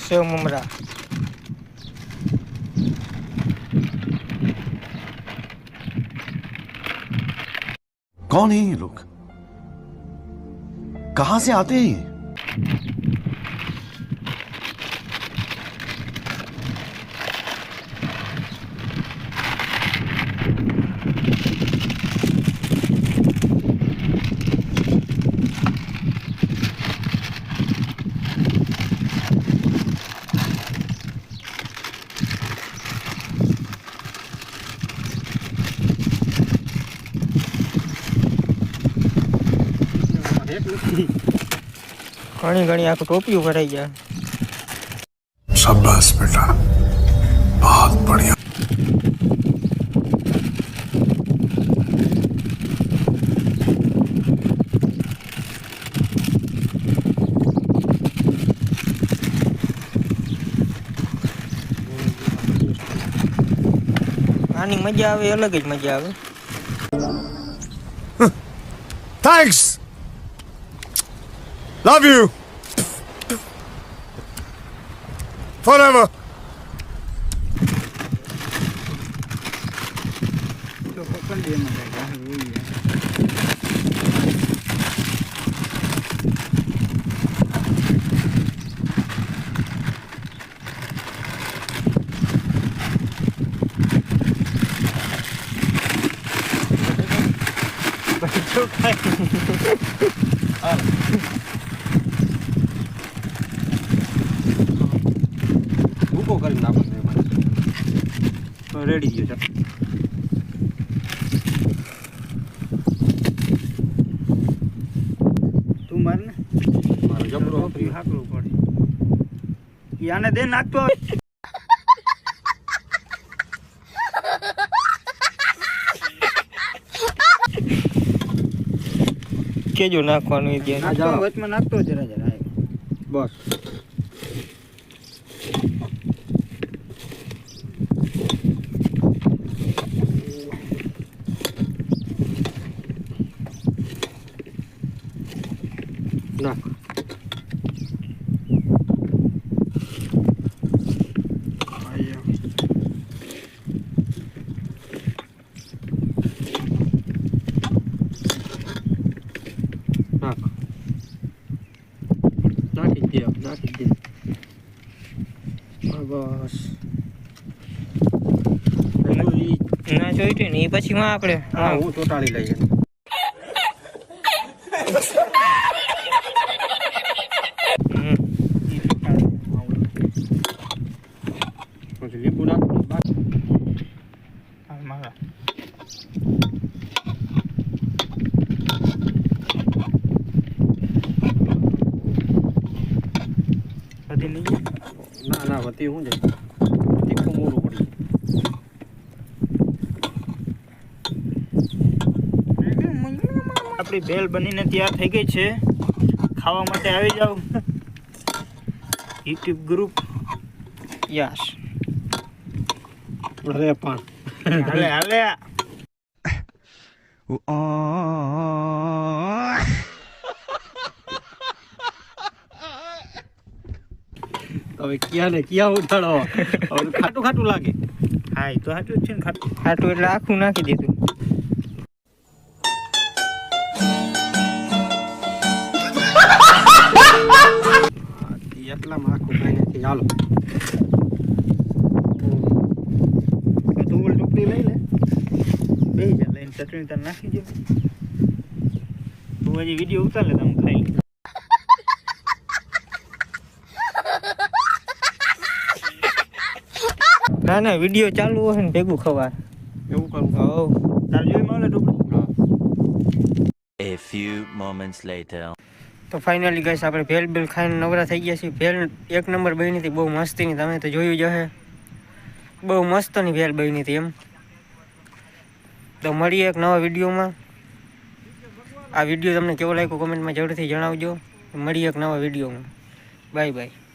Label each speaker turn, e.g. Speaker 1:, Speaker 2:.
Speaker 1: Save ममरा
Speaker 2: कौन है ये लोग? कहां से आते हैं ये?
Speaker 1: घणी घणी आखो टोपी भराई गया।
Speaker 2: शाबाश बेटा, बहुत बढ़िया।
Speaker 1: આની મજા આવે અલગ જ મજા આવે।
Speaker 2: Thanks, love you forever.
Speaker 3: तो पकड़ लिए ना वही है। ભૂકો કરી નાખો તો રેડી ગયો છે। તું માર ને મારો જબરો હાકલું પડે યાને દે નાખતો
Speaker 1: કેજો નાખવાનું એ ત્યાં
Speaker 3: નાખતો વચમાં નાખતો જરા જરા બસ નાખ નાખી દે બસ
Speaker 1: ના જોઈતું ને એ પછી માં આપણે
Speaker 3: હા હું ચોટાડી લઈએ પછી લીંબુ નાખો
Speaker 1: મારા બધી લઈ
Speaker 3: ના ના વધી હું જાય તીખું મોરું પડી આપણી ભેલ બનીને તૈયાર થઈ ગઈ છે। ખાવા માટે આવી જાવ યુટ્યુબ ગ્રુપ યસ અરે પણ હાલે હાલે હવે ક્યાં ને ક્યાં ઉઠાડો હવે ખાટું ખાટું લાગે હા એ તો સાચું જ છે ને ખાટું
Speaker 1: ખાટું એટલે આખું નાખી દીધું
Speaker 3: એટલામાં આખું ખાઈ નાખી ચાલો તું ટુકડી લઈ લે બે જા લઈને ચટણી તાર નાખી દે તું હજી વિડીયો ઉતાર લે તમે ખાઈ લે
Speaker 1: ના ના વિડીયો ચાલુ હોય ને ભેગું ખવાય
Speaker 3: એવું કરું
Speaker 1: હો
Speaker 3: તાર જોઈ મળે ટુકડી
Speaker 4: A few moments later.
Speaker 1: તો ફાઇનલી ગાઈસ આપણે ભેલ બેલ ખાઈને નવરા થઈ ગયા છીએ। ભેલ એક નંબર બની હતી, બહુ મસ્તીની, તમે તો જોયું જ હશે, બહુ મસ્તની ભેલ બની હતી એમ। તો મળીએ એક નવા વિડીયોમાં। આ વિડીયો તમને કેવો લાગ્યો કમેન્ટમાં જરૂરથી જણાવજો। મળીએ એક નવા વિડીયોમાં। Bye bye.